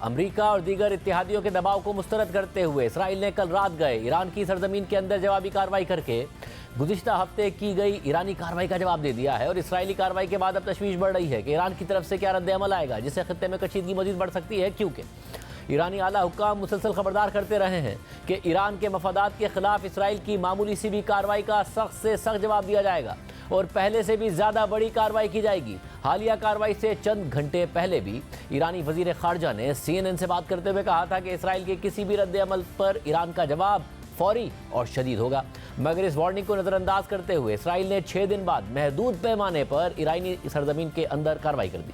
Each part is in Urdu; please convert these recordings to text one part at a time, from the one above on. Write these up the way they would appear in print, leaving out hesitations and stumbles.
امریکہ اور دیگر اتحادیوں کے دباؤ کو مسترد کرتے ہوئے اسرائیل نے کل رات گئے ایران کی سرزمین کے اندر جوابی کارروائی کر کے گزشتہ ہفتے کی گئی ایرانی کارروائی کا جواب دے دیا ہے، اور اسرائیلی کارروائی کے بعد اب تشویش بڑھ رہی ہے کہ ایران کی طرف سے کیا رد عمل آئے گا، جس سے خطے میں کشیدگی مزید بڑھ سکتی ہے، کیونکہ ایرانی اعلیٰ حکام مسلسل خبردار کرتے رہے ہیں کہ ایران کے مفادات کے خلاف اسرائیل کی معمولی سی بھی کارروائی کا سخت سے سخت جواب دیا جائے گا اور پہلے سے بھی زیادہ بڑی کارروائی کی جائے گی۔ حالیہ کارروائی سے چند گھنٹے پہلے بھی ایرانی وزیر خارجہ نے CNN سے بات کرتے ہوئے کہا تھا کہ اسرائیل کے کسی بھی رد عمل پر ایران کا جواب فوری اور شدید ہوگا، مگر اس وارننگ کو نظر انداز کرتے ہوئے اسرائیل نے 6 دن بعد محدود پیمانے پر ایرانی سرزمین کے اندر کارروائی کر دی،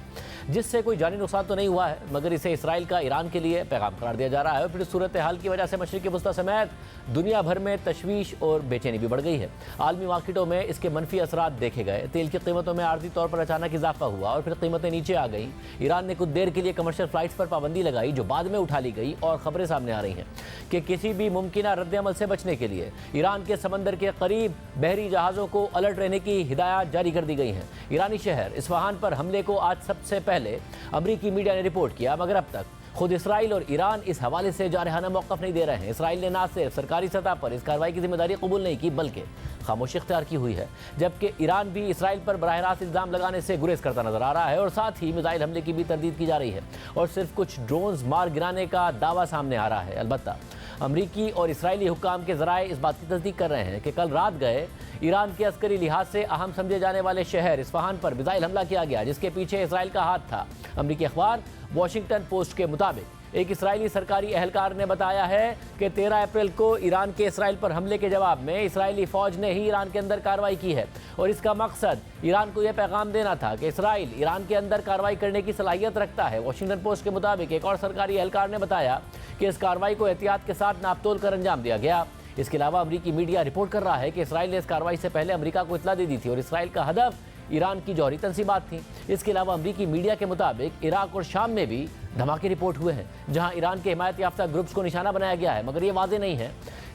جس سے کوئی جانی نقصان تو نہیں ہوا ہے، مگر اسے اسرائیل کا ایران کے لیے پیغام قرار دیا جا رہا ہے، اور پھر صورتحال کی وجہ سے مشرقی وسطی سمیت دنیا بھر میں تشویش اور بے چینی بھی بڑھ گئی ہے۔ عالمی مارکیٹوں میں اس کے منفی اثرات دیکھے گئے، تیل کی قیمتوں میں عارضی طور پر اچانک اضافہ ہوا اور پھر قیمتیں نیچے آ گئیں۔ ایران نے کچھ دیر کے لیے کمرشل فلائٹس پر پابندی لگائی، جو بعد میں اٹھا لی گئی، اور خبریں سامنے آ رہی ہیں کہ کسی بھی ممکنہ رد عمل سے بچنے کے لیے ایران کے سمندر کے قریب بحری جہازوں کو الرٹ رہنے کی ہدایات جاری کر دی گئی ہیں۔ ایرانی شہر اصفہان پر حملے کو آج سب سے پہلے امریکی میڈیا نے رپورٹ کیا، مگر اب تک خود اسرائیل اور ایران اس حوالے سے جارحانہ موقف نہیں دے رہے ہیں۔ اسرائیل نے نہ صرف سرکاری سطح پر اس کارروائی کی ذمہ داری قبول نہیں کی، بلکہ خاموشی اختیار کی ہوئی ہے، جبکہ ایران بھی اسرائیل پر براہ راست الزام لگانے سے گریز کرتا نظر آ رہا ہے، اور ساتھ ہی میزائل حملے کی بھی تردید کی جا رہی ہے اور صرف کچھ ڈرونز مار گرانے کا دعویٰ سامنے آ رہا ہے۔ البتہ امریکی اور اسرائیلی حکام کے ذرائع اس بات کی تصدیق کر رہے ہیں کہ کل رات گئے ایران کے عسکری لحاظ سے اہم سمجھے جانے والے شہر اصفہان پر میزائل حملہ کیا گیا، جس کے پیچھے اسرائیل کا ہاتھ تھا۔ امریکی اخبار واشنگٹن پوسٹ کے مطابق ایک اسرائیلی سرکاری اہلکار نے بتایا ہے کہ 13 اپریل کو ایران کے اسرائیل پر حملے کے جواب میں اسرائیلی فوج نے ہی ایران کے اندر کارروائی کی ہے، اور اس کا مقصد ایران کو یہ پیغام دینا تھا کہ اسرائیل ایران کے اندر کارروائی کرنے کی صلاحیت رکھتا ہے۔ واشنگٹن پوسٹ کے مطابق ایک اور سرکاری اہلکار نے بتایا کہ اس کارروائی کو احتیاط کے ساتھ ناپ تول کر انجام دیا گیا۔ اس کے علاوہ امریکی میڈیا رپورٹ کر رہا ہے کہ اسرائیل نے اس کارروائی سے پہلے امریکہ کو اطلاع دے دی تھی، اور اسرائیل کا ہدف ایران کی جوہری تنصیبات تھیں۔ اس کے علاوہ امریکی میڈیا کے مطابق عراق اور شام میں بھی دھماکے رپورٹ ہوئے ہیں، جہاں ایران کے حمایت یافتہ گروپس کو نشانہ بنایا گیا ہے، مگر یہ واضح نہیں ہے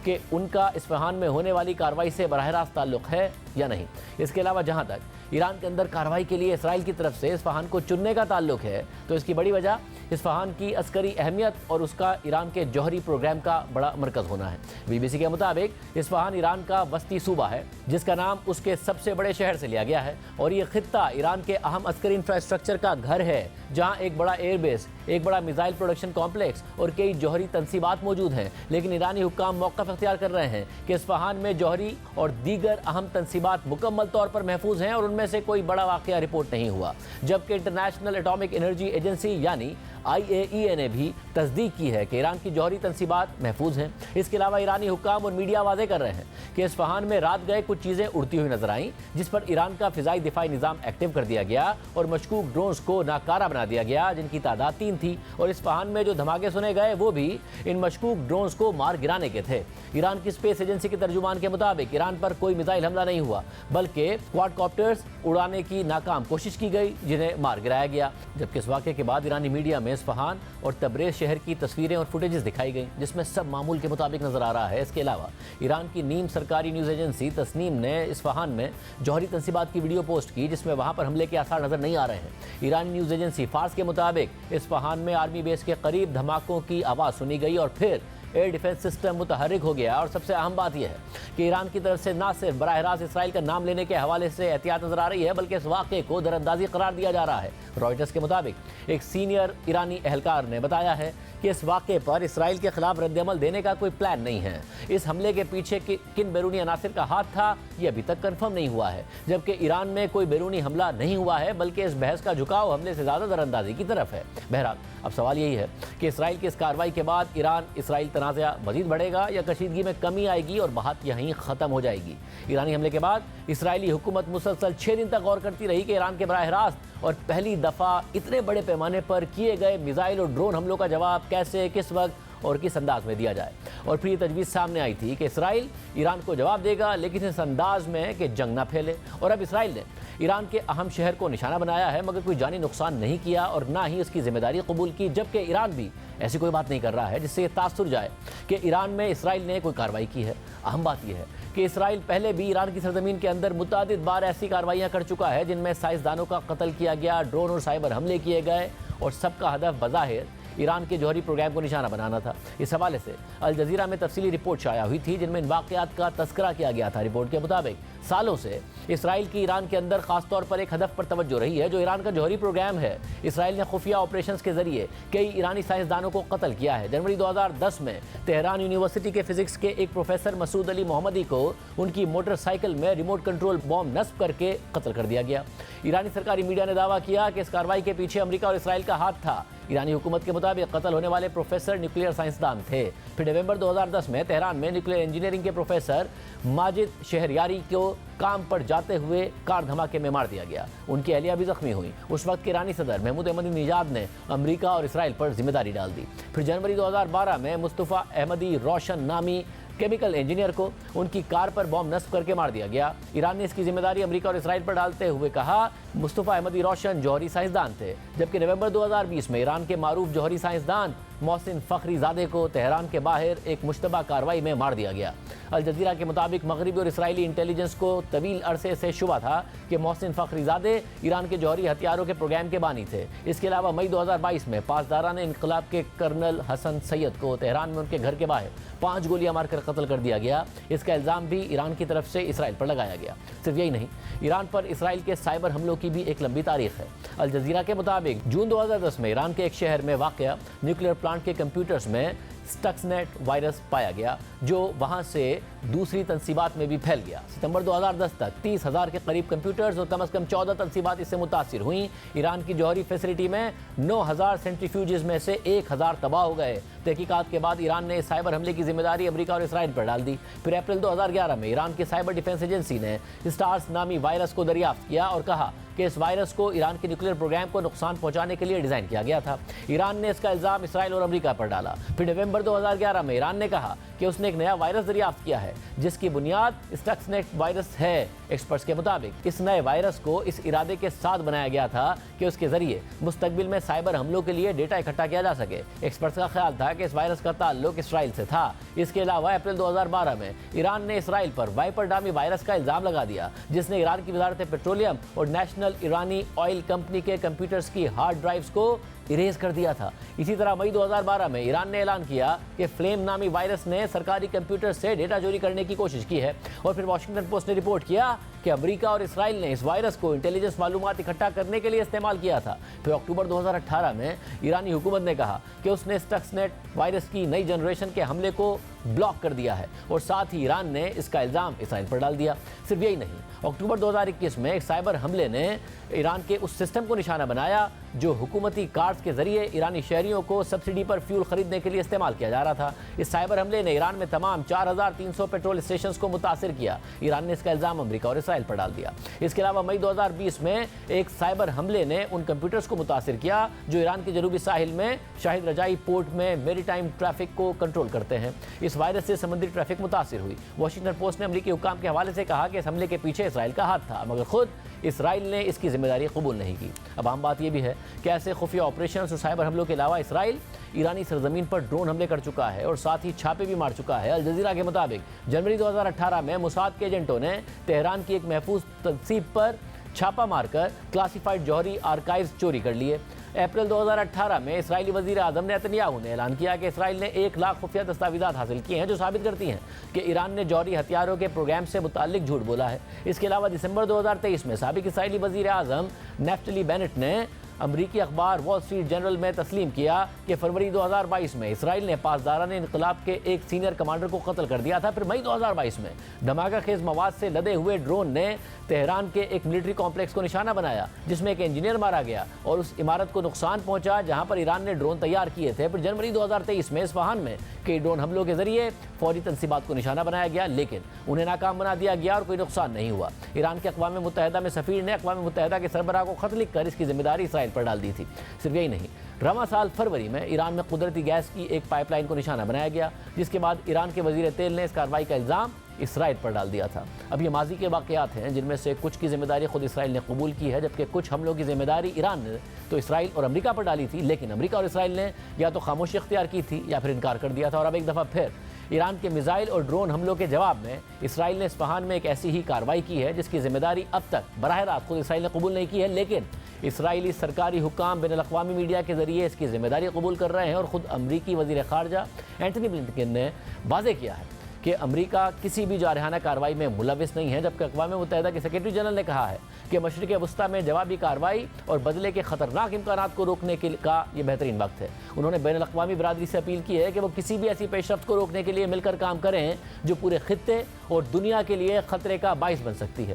کہ ان کا اصفہان میں ہونے والی کارروائی سے براہ راست تعلق ہے یا نہیں۔ اس کے علاوہ جہاں تک ایران کے اندر کارروائی کے لیے اسرائیل کی طرف سے اصفہان کو چننے کا تعلق ہے، تو اس کی بڑی وجہ اصفہان کی عسکری اہمیت اور اس کا ایران کے جوہری پروگرام کا بڑا مرکز ہونا ہے۔ BBC کے مطابق اصفہان ایران کا وسطی صوبہ ہے، جس کا نام اس کے سب سے بڑے شہر سے لیا گیا ہے، اور یہ خطہ ایران کے اہم عسکری انفراسٹرکچر کا گھر ہے، جہاں ایک بڑا ایئر بیس، ایک بڑا میزائل پروڈکشن کمپلیکس اور کئی جوہری تنصیبات موجود ہیں۔ لیکن ایرانی حکام موقف اختیار کر رہے ہیں کہ اصفہان میں جوہری اور دیگر اہم تنصیبات مکمل طور پر محفوظ ہیں، اور ان میں سے کوئی بڑا واقعہ رپورٹ نہیں ہوا، جبکہ انٹرنیشنل ایٹامک انرجی ایجنسی یعنی IAEA نے بھی تصدیق کی ہے کہ ایران کی جوہری تنصیبات محفوظ ہیں۔ اس کے علاوہ ایرانی حکام اور میڈیا واضح کر رہے ہیں کہ اصفہان میں رات گئے کچھ چیزیں اڑتی ہوئی نظر آئیں، جس پر ایران کا فضائی دفاعی نظام ایکٹیو کر دیا گیا اور مشکوک ڈرونز کو ناکارہ بنا دیا گیا، جن کی تعداد 3 تھی، اور اصفہان میں جو دھماکے سنے گئے وہ بھی ان مشکوک ڈرونز کو مار گرانے کے تھے۔ ایران کی اسپیس ایجنسی کے ترجمان کے مطابق ایران پر کوئی میزائل حملہ نہیں ہوا، بلکہ کواد کاپٹرز اڑانے کی ناکام کوشش کی گئی، جنہیں مار گرایا گیا۔ جبکہ اس واقعے کے بعد ایرانی میڈیا میں اصفہان اور تبریز شہر کی تصویریں اور فوٹیجز دکھائی گئیں، جس میں سب معمول کے مطابق نظر آ رہا ہے۔ اس کے علاوہ ایران کی نیم سرکاری نیوز ایجنسی تسنیم نے اصفہان میں جوہری تنصیبات کی ویڈیو پوسٹ کی، جس میں وہاں پر حملے کے آثار نظر نہیں آ رہے ہیں۔ ایرانی نیوز ایجنسی فارس کے مطابق اصفہان میں آرمی بیس کے قریب دھماکوں کی آواز سنی گئی اور پھر ایئر ڈیفنس سسٹم متحرک ہو گیا، اور سب سے اہم بات یہ ہے کہ ایران کی طرف سے نہ صرف براہ راست اسرائیل کا نام لینے کے حوالے سے احتیاط نظر آ رہی ہے، بلکہ اس واقعے کو دراندازی قرار دیا جا رہا ہے۔ رائٹرز کے مطابق ایک سینئر ایرانی اہلکار نے بتایا ہے کہ اس واقعے پر اسرائیل کے خلاف رد عمل دینے کا کوئی پلان نہیں ہے۔ اس حملے کے پیچھے کن بیرونی عناصر کا ہاتھ تھا، یہ ابھی تک کنفرم نہیں ہوا ہے، جبکہ ایران میں کوئی بیرونی حملہ نہیں ہوا ہے، بلکہ اس بحث کا جھکاؤ حملے سے زیادہ دراندازی کی طرف ہے۔ بہرحال اب سوال یہی ہے کہ اسرائیل کی اس کارروائی کے بعد ایران اسرائیل تنازع مزید بڑھے گا یا کشیدگی میں کمی آئے گی اور بات یہیں ختم ہو جائے گی۔ ایرانی حملے کے بعد اسرائیلی حکومت مسلسل 6 دن تک غور کرتی رہی کہ ایران کے براہ راست اور پہلی دفعہ اتنے بڑے پیمانے پر کیے گئے میزائل اور ڈرون حملوں کا جواب کیسے، کس وقت اور کس انداز میں دیا جائے، اور پھر یہ تجویز سامنے آئی تھی کہ اسرائیل ایران کو جواب دے گا، لیکن اس انداز میں کہ جنگ نہ پھیلے، اور اب اسرائیل نے ایران کے اہم شہر کو نشانہ بنایا ہے، مگر کوئی جانی نقصان نہیں کیا اور نہ ہی اس کی ذمہ داری قبول کی، جبکہ ایران بھی ایسی کوئی بات نہیں کر رہا ہے جس سے یہ تاثر جائے کہ ایران میں اسرائیل نے کوئی کارروائی کی ہے۔ اہم بات یہ ہے کہ اسرائیل پہلے بھی ایران کی سرزمین کے اندر متعدد بار ایسی کارروائیاں کر چکا ہے جن میں سائنسدانوں کا قتل کیا گیا، ڈرون اور سائبر حملے کیے گئے، اور سب کا ہدف بظاہر ایران کے جوہری پروگرام کو نشانہ بنانا تھا۔ اس حوالے سے الجزیرہ میں تفصیلی رپورٹ شائع ہوئی تھی جن میں ان واقعات کا تذکرہ کیا گیا تھا۔ رپورٹ کے مطابق سالوں سے اسرائیل کی ایران کے اندر خاص طور پر ایک ہدف پر توجہ رہی ہے جو ایران کا جوہری پروگرام ہے۔ اسرائیل نے خفیہ آپریشنز کے ذریعے کئی ایرانی سائنسدانوں کو قتل کیا ہے۔ جنوری 2010 میں تہران یونیورسٹی کے فزکس کے ایک پروفیسر مسعود علی محمدی کو ان کی موٹر سائیکل میں ریموٹ کنٹرول بم نصب کر کے قتل کر دیا گیا۔ ایرانی سرکاری میڈیا نے دعویٰ کیا کہ اس کارروائی کے پیچھے امریکہ اور اسرائیل کا ہاتھ تھا۔ ایرانی حکومت کے مطابق قتل ہونے والے پروفیسر نیوکلیئر سائنسدان تھے۔ پھر نومبر 2010 میں تہران میں نیوکلیئر انجینئرنگ کے پروفیسر ماجد شہریاری کو کام پر جاتے ہوئے کار دھماکے میں مار دیا گیا۔ ان کی اہلیہ بھی زخمی ہوئی۔ اس وقت کے ایرانی صدر محمود احمدی نژاد نے امریکہ اور اسرائیل پر ذمہ داری ڈال دی۔ پھر جنوری 2012 میں مصطفیٰ احمدی روشن نامی کیمیکل انجینئر کو ان کی کار پر بم نصب کر کے مار دیا گیا۔ ایران نے اس کی ذمہ داری امریکہ اور اسرائیل پر ڈالتے ہوئے کہا مصطفیٰ احمدی روشن جوہری سائنسدان تھے، جبکہ نومبر 2020 میں ایران کے معروف جوہری سائنسدان محسن فخری زادے کو تہران کے باہر ایک مشتبہ کارروائی میں مار دیا گیا۔ الجزیرہ کے مطابق مغربی اور اسرائیلی انٹیلیجنس کو طویل عرصے سے شبہ تھا کہ محسن فخری زادے ایران کے جوہری ہتھیاروں کے پروگرام کے بانی تھے۔ اس کے علاوہ مئی 2022 میں پاسداران انقلاب کے کرنل حسن سید کو تہران میں ان کے گھر کے باہر 5 گولیاں مار کر قتل کر دیا گیا۔ اس کا الزام بھی ایران کی طرف سے اسرائیل پر لگایا گیا۔ صرف یہی نہیں، ایران پر اسرائیل کے سائبر حملوں کی بھی ایک لمبی تاریخ ہے۔ الجزیرہ کے مطابق جون 2010 میں ایران کے ایک شہر میں واقع نیوکلیئر پلانٹ کے کمپیوٹرز میں سٹکس نیٹ وائرس پایا گیا جو وہاں سے دوسری تنصیبات میں بھی پھیل گیا۔ ستمبر 2010 تک 30,000 کے قریب کمپیوٹرز اور کم از کم 14 تنصیبات اس سے متاثر ہوئیں۔ ایران کی جوہری فیسلٹی میں 9,000 سینٹریفیوجز میں سے 1,000 تباہ ہو گئے۔ تحقیقات کے بعد ایران نے سائبر حملے کی ذمہ داری امریکہ اور اسرائیل پر ڈال دی۔ پھر اپریل 2011 میں ایران کی سائبر ڈیفنس ایجنسی نے اسٹارس نامی وائرس کو دریافت کیا اور کہا کہ اس وائرس کو ایران کے نیوکلیئر پروگرام کو نقصان پہنچانے کے لیے ڈیزائن کیا گیا تھا۔ ایران نے اس کا الزام اسرائیل اور امریکہ پر ڈالا۔ پھر نومبر 2011 میں ایران نے کہا کہ اس نے ایک نیا وائرس دریافت کیا ہے جس کی بنیاد اسٹکس نیٹ وائرس ہے۔ ایکسپرٹس کے مطابق اس نئے وائرس کو اس ارادے کے ساتھ بنایا گیا تھا کہ اس کے ذریعے مستقبل میں سائبر حملوں کے لیے ڈیٹا اکٹھا کیا جا سکے۔ ایکسپرٹس کا خیال تھا کہ اس وائرس کا تعلق اسرائیل سے تھا۔ اس کے علاوہ اپریل 2012 میں ایران نے اسرائیل پر وائپر ڈامی وائرس کا الزام لگا دیا جس نے ایران کی وزارت پیٹرولیم اور نیشنل ایرانی آئل کمپنی کے کمپیوٹرز کی ہارڈ ڈرائیوز کو اریز کر دیا تھا۔ اسی طرح مئی 2012 میں ایران نے اعلان کیا کہ فلیم نامی وائرس نے سرکاری کمپیوٹر سے ڈیٹا چوری کرنے کی کوشش کی ہے، اور پھر واشنگٹن پوسٹ نے رپورٹ کیا کہ امریکہ اور اسرائیل نے اس وائرس کو انٹیلیجنس معلومات اکٹھا کرنے کے لیے استعمال کیا تھا۔ پھر اکتوبر 2018 میں ایرانی حکومت نے کہا کہ اس نے اسٹکس نیٹ وائرس کی نئی جنریشن کے حملے کو بلاک کر دیا ہے، اور ساتھ ہی ایران نے اس کا الزام اسرائیل پر ڈال دیا۔ صرف یہی نہیں، اکتوبر 2021 میں ایک سائبر حملے نے ایران کے اس سسٹم کو نشانہ بنایا جو حکومتی کارڈز کے ذریعے ایرانی شہریوں کو سبسڈی پر فیول خریدنے کے لیے استعمال کیا جا رہا تھا۔ اس سائبر حملے نے ایران میں تمام 4,300 پیٹرول اسٹیشنز کو متاثر کیا۔ ایران نے اس کا الزام امریکہ اور اسرائیل پر ڈال دیا۔ اس کے علاوہ مئی 2020 میں ایک سائبر حملے نے ان کمپیوٹرز کو متاثر کیا جو ایران کے جنوبی ساحل میں شاہد رجائی پورٹ میں میری ٹائم ٹریفک کو کنٹرول کرتے ہیں۔ اس وائرس سے سمندری ٹریفک متاثر ہوئی۔ واشنگٹن پوسٹ نے امریکی حکام کے حوالے سے کہا کہ اس حملے کے پیچھے اسرائیل کا ہاتھ تھا، مگر خود اسرائیل نے اس کی ذمہ داری قبول نہیں کی۔ اب عام بات یہ بھی ہے کہ ایسے خفیہ آپریشنز اور سائبر حملوں کے علاوہ اسرائیل ایرانی سرزمین پر ڈرون حملے کر چکا ہے اور ساتھ ہی چھاپے بھی مار چکا ہے۔ الجزیرہ کے مطابق جنوری 2018 میں موساد کے ایجنٹوں نے تہران کی ایک محفوظ تنصیب پر چھاپا مار کر کلاسیفائڈ جوہری آرکائیوز چوری کر لیے۔ اپریل 2018 میں اسرائیلی وزیر اعظم نیتنیاہو نے اعلان کیا کہ اسرائیل نے 1,00,000 خفیہ دستاویزات حاصل کیے ہیں جو ثابت کرتی ہیں کہ ایران نے جوہری ہتھیاروں کے پروگرام سے متعلق جھوٹ بولا ہے۔ اس کے علاوہ دسمبر 2023 میں سابق اسرائیلی وزیر اعظم نیفتلی بینٹ نے امریکی اخبار وال اسٹریٹ جرنل میں تسلیم کیا کہ فروری 2022 میں اسرائیل نے پاسداران انقلاب کے ایک سینئر کمانڈر کو قتل کر دیا تھا۔ پھر مئی 2022 میں دھماکہ خیز مواد سے لدے ہوئے ڈرون نے تہران کے ایک ملٹری کمپلیکس کو نشانہ بنایا جس میں ایک انجینئر مارا گیا اور اس عمارت کو نقصان پہنچا جہاں پر ایران نے ڈرون تیار کیے تھے۔ پھر جنوری 2023 میں اصفہان میں کئی ڈرون حملوں کے ذریعے فوجی تنصیبات کو نشانہ بنایا گیا لیکن انہیں ناکام بنا دیا گیا اور کوئی نقصان نہیں ہوا۔ ایران کے اقوام متحدہ میں سفیر نے اقوام متحدہ کے سربراہ کو خط لکھ کر اس کی ذمہ داری اسرائیل پر ڈال دی تھی۔ صرف یہی نہیں، رواں سال فروری میں ایران میں قدرتی گیس کی ایک پائپ لائن کو نشانہ بنایا گیا جس کے بعد ایران کے وزیر تیل نے اس کارروائی کا الزام اسرائیل پر ڈال دیا تھا۔ اب یہ ماضی کے واقعات ہیں جن میں سے کچھ کی ذمہ داری خود اسرائیل نے قبول کی ہے جبکہ کچھ حملوں کی ذمہ داری ایران نے تو اسرائیل اور امریکہ پر ڈالی تھی، لیکن امریکہ اور اسرائیل نے یا تو خاموشی اختیار کی تھی یا پھر انکار کر دیا تھا۔ اور اب ایک دفعہ پھر ایران کے میزائل اور ڈرون حملوں کے جواب میں اسرائیل نے اصفہان میں ایک ایسی ہی کارروائی کی ہے جس کی ذمہ داری اب تک براہ راست خود اسرائیل نے قبول نہیں کی ہے، لیکن اسرائیلی سرکاری حکام بین الاقوامی میڈیا کے ذریعے اس کی ذمہ داری قبول کر رہے ہیں اور خود امریکی وزیر خارجہ اینٹنی بلنکن نے واضح کیا ہے کہ امریکہ کسی بھی جارحانہ کارروائی میں ملوث نہیں ہے، جبکہ اقوام متحدہ کے سیکرٹری جنرل نے کہا ہے کہ مشرق وسطیٰ میں جوابی کارروائی اور بدلے کے خطرناک امکانات کو روکنے کا یہ بہترین وقت ہے۔ انہوں نے بین الاقوامی برادری سے اپیل کی ہے کہ وہ کسی بھی ایسی پیش رفت کو روکنے کے لیے مل کر کام کریں جو پورے خطے اور دنیا کے لیے خطرے کا باعث بن سکتی ہے۔